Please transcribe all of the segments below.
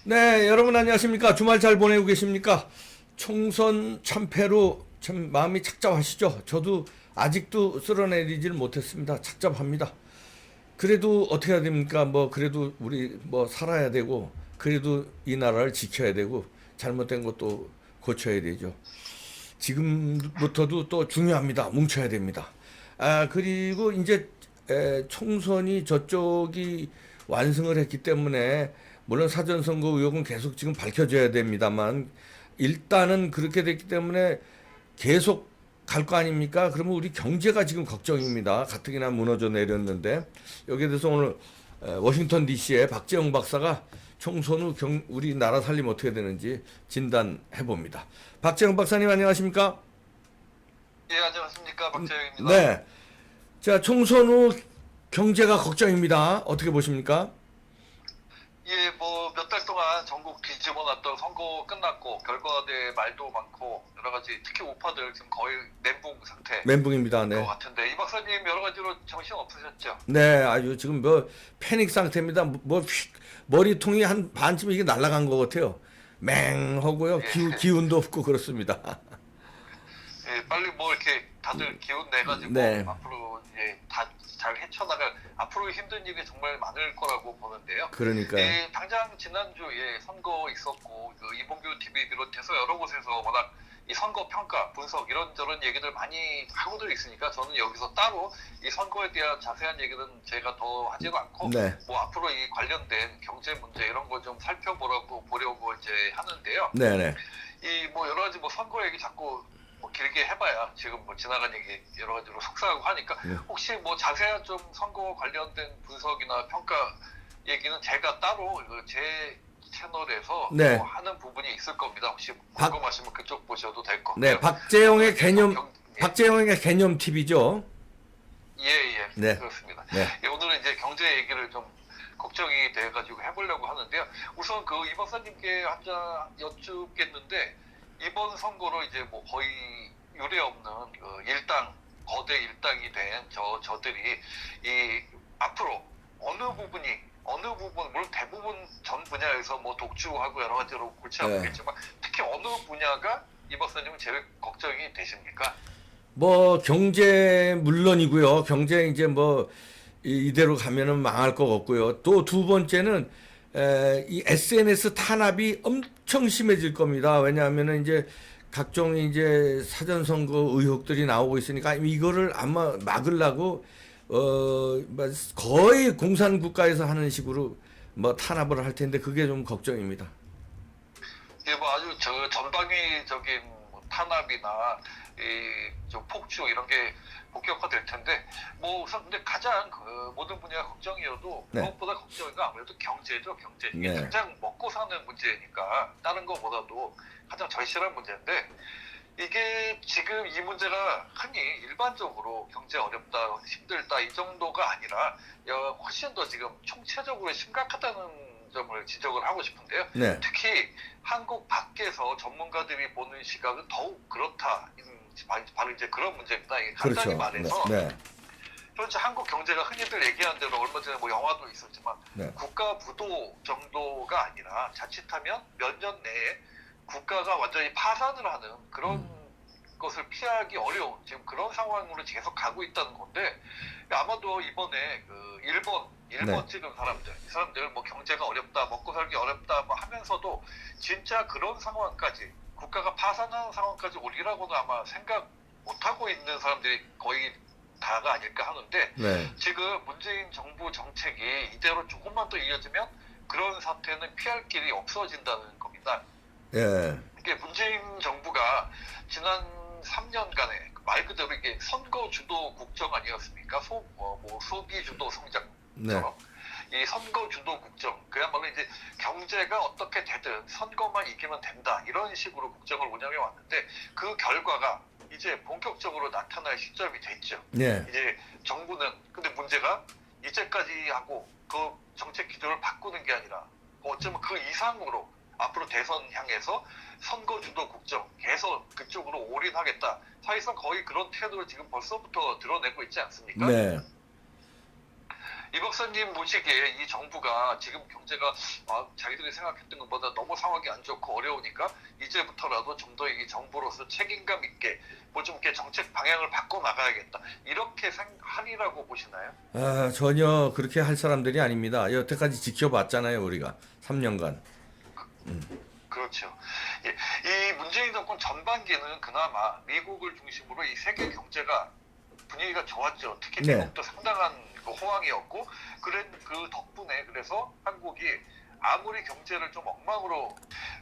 네, 여러분 안녕하십니까? 주말 잘 보내고 계십니까? 총선 참패로 참 마음이 착잡하시죠? 저도 아직도 쓸어내리질 못했습니다. 착잡합니다. 그래도 어떻게 해야 됩니까? 그래도 우리 살아야 되고, 그래도 이 나라를 지켜야 되고, 잘못된 것도 고쳐야 되죠. 지금부터도 또 중요합니다. 뭉쳐야 됩니다. 그리고 이제 총선이 저쪽이 완승을 했기 때문에 물론 사전선거 의혹은 계속 지금 밝혀져야 됩니다만 일단은 그렇게 됐기 때문에 계속 갈 거 아닙니까? 그러면 우리 경제가 지금 걱정입니다. 가뜩이나 무너져 내렸는데 여기에 대해서 오늘 워싱턴 DC의 박재홍 박사가 총선 후 우리나라 살림 어떻게 되는지 진단해 봅니다. 박재홍 박사님 안녕하십니까? 예, 안녕하십니까. 박재영입니다. 네. 자, 총선 후 경제가 걱정입니다. 어떻게 보십니까? 예, 몇 달 동안 전국 뒤집어놨던 선거 끝났고, 결과대 말도 많고, 여러 가지, 특히 우파들 지금 거의 멘붕 상태. 멘붕입니다. 것 네. 같은데, 이 박사님 여러 가지로 정신 없으셨죠? 네, 아주 지금 패닉 상태입니다. 머리통이 한 반쯤 이게 날아간 것 같아요. 맹하고요. 예. 기운도 없고 그렇습니다. 예, 빨리 이렇게 다들 기운 내가지고, 네. 앞으로 이제 다 잘 헤쳐나갈, 앞으로 힘든 일이 정말 많을 거라고 보는데요. 그러니까요. 예, 당장 지난주에 선거 있었고, 이봉규 TV 비롯해서 여러 곳에서 워낙 이 선거 평가, 분석 이런저런 얘기들 많이 하고들 있으니까 저는 여기서 따로 이 선거에 대한 자세한 얘기는 제가 더 하지도 않고 네. 앞으로 이 관련된 경제 문제 이런 거 좀 보려고 이제 하는데요. 네네. 이 여러 가지 선거 얘기 자꾸 길게 해봐야 지금 지나간 얘기 여러 가지로 속상하고 하니까 혹시 자세한 좀 선거 관련된 분석이나 평가 얘기는 제가 따로 제 채널에서 네. 하는 부분이 있을 겁니다. 혹시 궁금하시면 그쪽 보셔도 될 거고요. 네, 박재홍의 개념 TV죠. 예, 네. 그렇습니다. 네. 예, 오늘은 이제 경제 얘기를 좀 걱정이 돼가지고 해보려고 하는데요. 우선 이 박사님께 한자 여쭙겠는데, 이번 선거로 이제 거의 유례 없는 거대 일당이 된 저들이 앞으로 어느 부분 물론 대부분 전 분야에서 독주하고 여러 가지로 골치 아프겠지만 특히 어느 분야가 이 박사님은 제일 걱정이 되십니까? 경제 물론이고요. 경제 이제 이대로 가면은 망할 것 같고요. 또 두 번째는 이 SNS 탄압이 엄청 심해질 겁니다. 왜냐하면은 이제 각종 이제 사전선거 의혹들이 나오고 있으니까 이거를 아마 막으려고 거의 공산국가에서 하는 식으로 탄압을 할 텐데 그게 좀 걱정입니다. 예, 아주 전방위적인 탄압이나 좀 폭주 이런 게 본격화될 텐데 우선 근데 가장 모든 분야가 걱정이어도 네. 무엇보다 걱정인 건 아무래도 경제죠. 경제. 이게 네. 당장 먹고 사는 문제니까 다른 것보다도 가장 절실한 문제인데, 이게 지금 이 문제가 흔히 일반적으로 경제 어렵다, 힘들다 이 정도가 아니라 훨씬 더 지금 총체적으로 심각하다는 점을 지적을 하고 싶은데요. 네. 특히 한국 밖에서 전문가들이 보는 시각은 더욱 그렇다. 바로 이제 그런 문제입니다. 간단히 그렇죠. 말해서 네. 현재 한국 경제가 흔히들 얘기하는 대로 얼마 전에 영화도 있었지만 네. 국가 부도 정도가 아니라 자칫하면 몇 년 내에 국가가 완전히 파산을 하는 그런 것을 피하기 어려운 지금 그런 상황으로 계속 가고 있다는 건데, 아마도 이번에 일본 네. 찍은 사람들, 이 사람들 경제가 어렵다, 먹고 살기 어렵다 하면서도 진짜 그런 상황까지, 국가가 파산하는 상황까지 오리라고는 아마 생각 못하고 있는 사람들이 거의 다가 아닐까 하는데, 네. 지금 문재인 정부 정책이 이대로 조금만 더 이어지면 그런 사태는 피할 길이 없어진다는 겁니다. 예. 이게 문재인 정부가 지난 3년간의 말 그대로 이게 선거 주도 국정 아니었습니까? 소비 주도 성장처럼. 네. 이 선거 주도 국정, 그야말로 이제 경제가 어떻게 되든 선거만 이기면 된다, 이런 식으로 국정을 운영해 왔는데, 그 결과가 이제 본격적으로 나타날 시점이 됐죠. 네. 이제 정부는, 근데 문제가 이제까지 하고 그 정책 기조를 바꾸는 게 아니라 어쩌면 그 이상으로 앞으로 대선 향해서 선거 주도 국정 계속 그쪽으로 올인하겠다, 사실상 거의 그런 태도를 지금 벌써부터 드러내고 있지 않습니까? 네. 이 박사님 보시기에 이 정부가 지금 경제가 자기들이 생각했던 것보다 너무 상황이 안 좋고 어려우니까 이제부터라도 좀 더 이 정부로서 책임감 있게 뭐 좀 이렇게 정책 방향을 바꿔 나가야겠다 이렇게 하리라고 보시나요? 아, 전혀 그렇게 할 사람들이 아닙니다. 여태까지 지켜봤잖아요, 우리가 3년간. 그렇죠. 예, 이 문재인 정권 전반기는 그나마 미국을 중심으로 이 세계 경제가 분위기가 좋았죠. 특히 네. 미국도 상당한 그 호황이었고, 그 덕분에 그래서 한국이 아무리 경제를 좀 엉망으로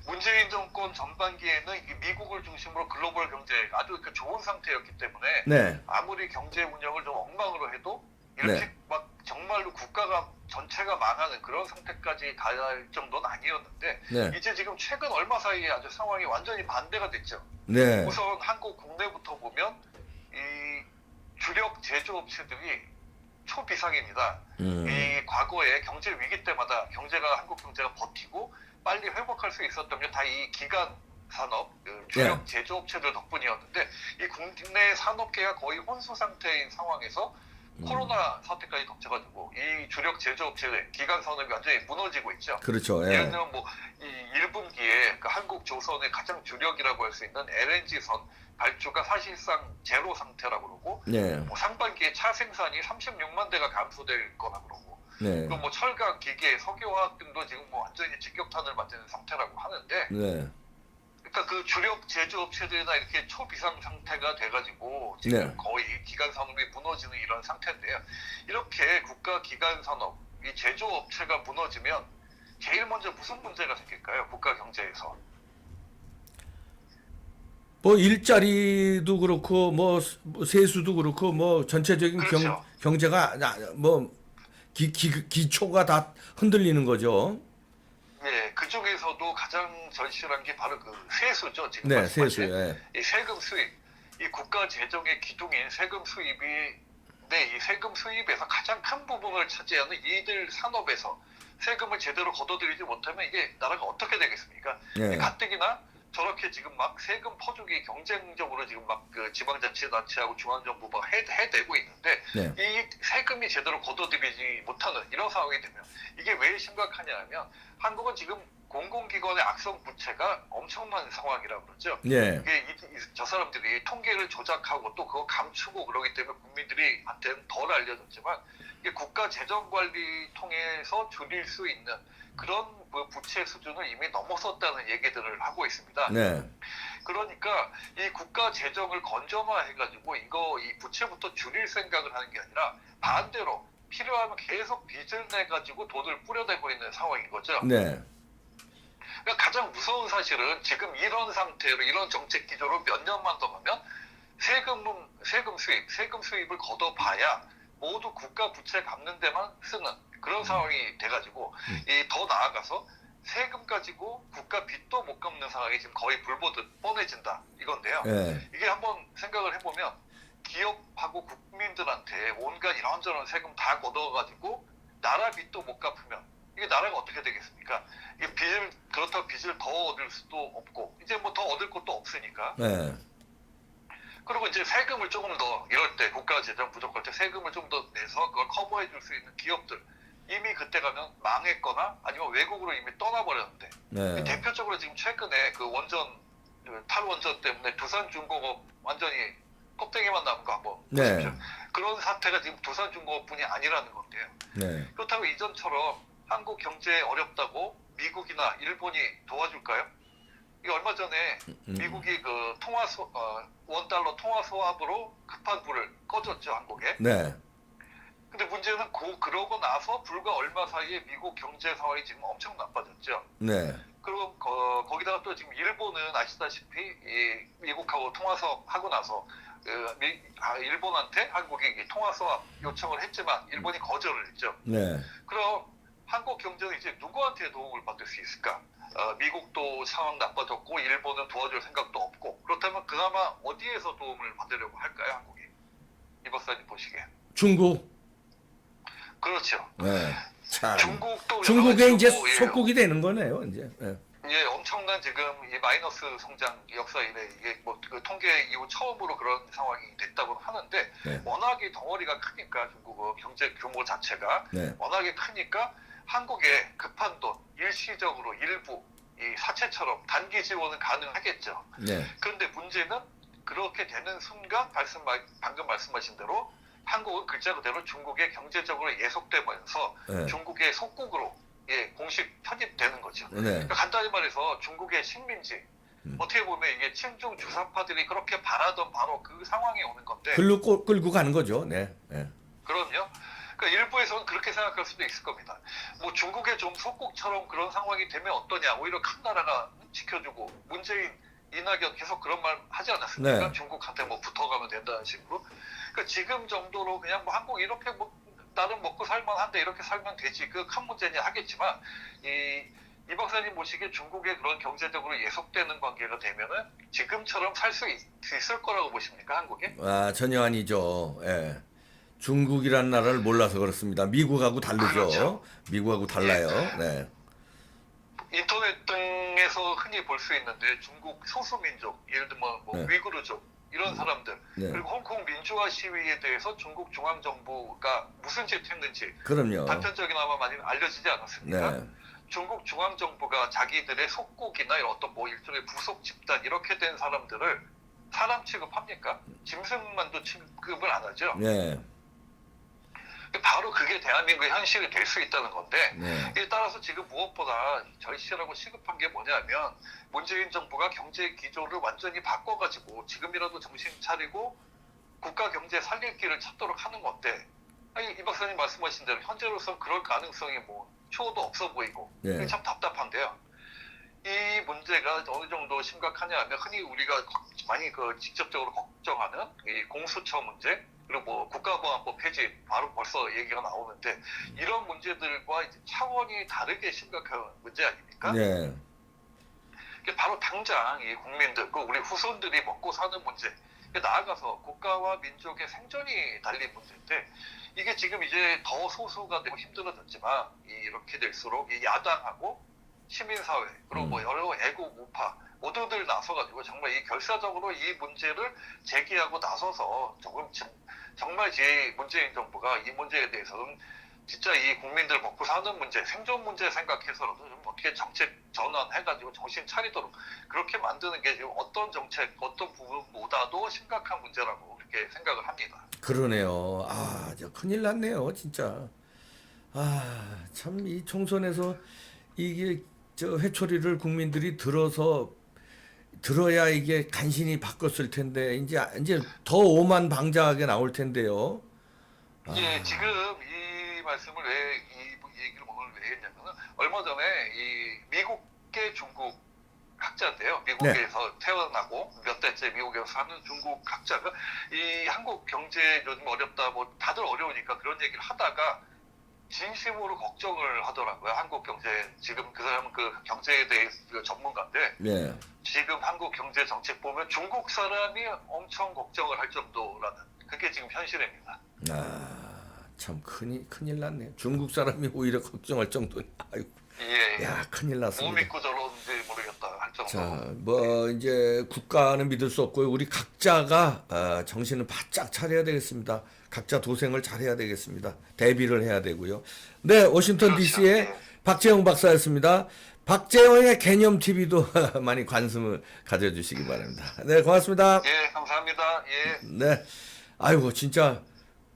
문재인 정권 전반기에는 이 미국을 중심으로 글로벌 경제 아주 좋은 상태였기 때문에 네, 아무리 경제 운영을 좀 엉망으로 해도 이렇게 네. 막 정말로 국가가 전체가 망하는 그런 상태까지 갈 정도는 아니었는데 네, 이제 지금 최근 얼마 사이에 아주 상황이 완전히 반대가 됐죠. 네, 우선 한국 국내부터 보면 이 주력 제조업체들이 초비상입니다. 이 과거에 경제 위기 때마다 한국 경제가 버티고 빨리 회복할 수 있었던 게 다 이 기간 산업, 주력 제조업체들 덕분이었는데 이 국내 산업계가 거의 혼수 상태인 상황에서 코로나 사태까지 덮쳐가지고 이 주력 제조업체들 기간 산업이 완전히 무너지고 있죠. 그렇죠. 예를 예, 들면 뭐 이 1분기에 그 한국 조선의 가장 주력이라고 할 수 있는 LNG선 발주가 사실상 제로 상태라고 그러고 네, 뭐 상반기에 차 생산이 36만 대가 감소될 거라 그러고 네, 또 뭐 철강, 기계, 석유화학 등도 지금 뭐 완전히 직격탄을 맞는 상태라고 하는데 네, 그러니까 그 주력 제조업체들이나 이렇게 초비상 상태가 돼가지고 지금 네. 거의 기간 산업이 무너지는 이런 상태인데요. 이렇게 국가 기간 산업, 이 제조업체가 무너지면 제일 먼저 무슨 문제가 생길까요? 국가 경제에서. 뭐 일자리도 그렇고 뭐 세수도 그렇고 뭐 전체적인 그렇죠. 경제가 뭐 기초가 다 흔들리는 거죠. 예, 그 중에서도 가장 절실한 게 바로 그 세수죠. 지금 네, 말씀하신 세수. 예. 이 세금 수입, 이 국가 재정의 기둥인 세금 수입이 이 세금 수입에서 가장 큰 부분을 차지하는 이들 산업에서 세금을 제대로 걷어들이지 못하면 이게 나라가 어떻게 되겠습니까? 예. 가뜩이나 저렇게 지금 막 세금 퍼주기 경쟁적으로 지금 막 그 지방자치단체하고 중앙정부가 해대고 있는데 네. 이 세금이 제대로 걷어들이지 못하는 이런 상황이 되면 이게 왜 심각하냐면 한국은 지금 공공기관의 악성 부채가 엄청난 상황이라고 그러죠. 예. 이게 저 사람들이 통계를 조작하고 또 그거 감추고 그러기 때문에 국민들한테는 덜 알려졌지만 이게 국가 재정 관리 통해서 줄일 수 있는 그런 부채 수준을 이미 넘어섰다는 얘기들을 하고 있습니다. 네. 그러니까 이 국가 재정을 건전화해가지고 이 부채부터 줄일 생각을 하는 게 아니라 반대로 필요하면 계속 빚을 내가지고 돈을 뿌려대고 있는 상황인 거죠. 네. 그러니까 가장 무서운 사실은 지금 이런 상태로 이런 정책 기조로 몇 년만 더 가면 세금 수입을 걷어봐야 모두 국가 부채 갚는 데만 쓰는 그런 상황이 돼가지고 더 나아가서 세금 가지고 국가 빚도 못 갚는 상황이 지금 거의 불보듯 뻔해진다 이건데요. 예. 이게 한번 생각을 해보면 기업하고 국민들한테 온갖 이런저런 세금 다 걷어가지고 나라 빚도 못 갚으면 이게 나라가 어떻게 되겠습니까? 이게 그렇다고 빚을 더 얻을 수도 없고 이제 뭐 더 얻을 것도 없으니까. 네. 그리고 이제 세금을 조금 더 이럴 때 국가 재정 부족할 때 세금을 좀 더 내서 그걸 커버해 줄 수 있는 기업들 이미 그때 가면 망했거나 아니면 외국으로 이미 떠나버렸는데 네. 대표적으로 지금 최근에 그 탈원전 때문에 두산중공업 완전히 껍데기만 남은 거 한번 네. 보십시오. 그런 사태가 지금 두산중공업뿐이 아니라는 건데요. 네. 그렇다고 이전처럼 한국 경제 어렵다고 미국이나 일본이 도와줄까요? 이게 얼마 전에 미국이 그 원달러 통화 소합으로 급한 불을 꺼줬죠, 한국에. 네. 근데 문제는 그러고 나서 불과 얼마 사이에 미국 경제 상황이 지금 엄청 나빠졌죠. 네. 그리고 거기다가 또 지금 일본은 아시다시피 이 미국하고 통화 수합 하고 나서 일본한테 한국이 통화 수합 요청을 했지만 일본이 거절을 했죠. 네. 그럼 한국 경제는 이제 누구한테 도움을 받을 수 있을까? 미국도 상황 나빠졌고 일본은 도와줄 생각도 없고 그렇다면 그나마 어디에서 도움을 받으려고 할까요, 한국이? 이 박사님 보시기에. 중국. 그렇죠. 네. 참. 중국도 중국에 이제 예. 속국이 되는 거네요, 이제. 네. 예, 엄청난 지금 이 마이너스 성장 역사 이래 이게 뭐 그 통계 이후 처음으로 그런 상황이 됐다고 하는데 네. 워낙에 덩어리가 크니까 중국 경제 규모 자체가 네. 워낙에 크니까 한국에 급한 돈 일시적으로 일부 이 사채처럼 단기 지원은 가능하겠죠. 네. 그런데 문제는 그렇게 되는 순간 방금 말씀하신 대로 한국은 글자 그대로 중국에 경제적으로 예속되면서 네. 중국의 속국으로 공식 편입되는 거죠. 네. 그러니까 간단히 말해서 중국의 식민지 어떻게 보면 이게 친중 주사파들이 그렇게 바라던 바로 그 상황이 오는 건데 글로 끌고 가는 거죠. 네. 네. 그럼요. 그러니까 일부에서는 그렇게 생각할 수도 있을 겁니다. 뭐 중국의 좀 속국처럼 그런 상황이 되면 어떠냐. 오히려 큰 나라가 지켜주고 문재인, 이낙연 계속 그런 말 하지 않았습니까? 네. 중국한테 뭐 붙어가면 된다는 식으로. 그러니까 지금 정도로 그냥 뭐 한국 이렇게 뭐 나름 먹고 살만한데 이렇게 살면 되지. 그 큰 문제냐 하겠지만 이 박사님 보시기에 중국의 그런 경제적으로 예속되는 관계가 되면은 지금처럼 살 수 있을 거라고 보십니까? 한국에? 아, 전혀 아니죠. 예. 중국이란 나라를 몰라서 그렇습니다. 미국하고 다르죠. 그렇죠. 미국하고 달라요. 네. 인터넷 등에서 흔히 볼 수 있는데 중국 소수민족, 예를 들면 뭐 네. 위구르족 이런 사람들 네. 그리고 홍콩 민주화 시위에 대해서 중국 중앙정부가 무슨 짓 했는지 그럼요. 단편적이나마 많이 알려지지 않았습니까? 네. 중국 중앙정부가 자기들의 속국이나 이런 어떤 뭐 일종의 부속 집단 이렇게 된 사람들을 사람 취급합니까? 짐승만도 취급을 안 하죠. 네. 바로 그게 대한민국의 현실이 될 수 있다는 건데 네. 이에 따라서 지금 무엇보다 절실하고 시급한 게 뭐냐면 문재인 정부가 경제 기조를 완전히 바꿔가지고 지금이라도 정신 차리고 국가 경제 살릴 길을 찾도록 하는 건데 아니, 이 박사님 말씀하신 대로 현재로서는 그럴 가능성이 뭐 초도 없어 보이고 네. 참 답답한데요. 이 문제가 어느 정도 심각하냐 하면 흔히 우리가 많이 직접적으로 걱정하는 이 공수처 문제 그리고 뭐 국가보안법 폐지 바로 벌써 얘기가 나오는데 이런 문제들과 이제 차원이 다르게 심각한 문제 아닙니까? 네. 바로 당장 이 국민들, 우리 후손들이 먹고 사는 문제 나아가서 국가와 민족의 생존이 달린 문제인데 이게 지금 이제 더 소수가 되고 힘들어졌지만 이렇게 될수록 이 야당하고 시민사회 그리고 뭐 여러 애국 우파 모두들 나서가지고 정말 이 결사적으로 이 문제를 제기하고 나서서 정말 문재인 정부가 이 문제에 대해서는 진짜 이 국민들 먹고 사는 문제, 생존 문제 생각해서라도 좀 어떻게 정책 전환해가지고 정신 차리도록 그렇게 만드는 게 지금 어떤 정책, 어떤 부분보다도 심각한 문제라고 그렇게 생각을 합니다. 그러네요. 아, 저 큰일 났네요, 진짜. 아, 참 이 총선에서 이게 저 회초리를 국민들이 들어야 이게 간신히 바꿨을 텐데 이제 더 오만방자하게 나올 텐데요. 아. 예, 지금 이 말씀을 이 얘기를 오늘 왜 했냐면은 얼마 전에 이 미국계 중국 학자인데요. 미국에서 태어나고 몇 대째 미국에서 사는 중국 학자가 이 한국 경제 요즘 어렵다 뭐 다들 어려우니까 그런 얘기를 하다가 진심으로 걱정을 하더라고요. 한국 경제 지금 그 사람은 그 경제에 대해 전문가인데 네. 지금 한국 경제 정책 보면 중국 사람이 엄청 걱정을 할 정도라는 그게 지금 현실입니다. 아, 참 큰일 났네. 중국 사람이 오히려 걱정할 정도니. 아이고. 예. 야, 큰일 뭐 났습니다. 믿고 저러는지 모르겠다 할 정도로. 자, 뭐 이제 국가는 믿을 수 없고요. 우리 각자가 정신을 바짝 차려야 되겠습니다. 각자 도생을 잘해야 되겠습니다. 대비를 해야 되고요. 네, 워싱턴 그렇죠. DC의 예. 박재영 박사였습니다. 박재영의 개념 TV도 많이 관심을 가져주시기 바랍니다. 네, 고맙습니다. 예, 감사합니다. 예. 네, 아이고 진짜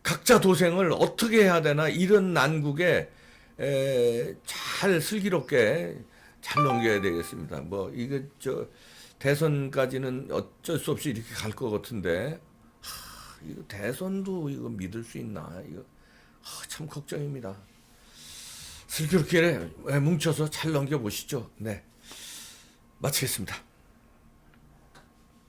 각자 도생을 어떻게 해야 되나 이런 난국에 잘 슬기롭게 잘 넘겨야 되겠습니다. 뭐 이거 대선까지는 어쩔 수 없이 이렇게 갈 것 같은데 이거 대선도 이거 믿을 수 있나 이거 참 걱정입니다. 슬기롭게 뭉쳐서 잘 넘겨보시죠. 네, 마치겠습니다.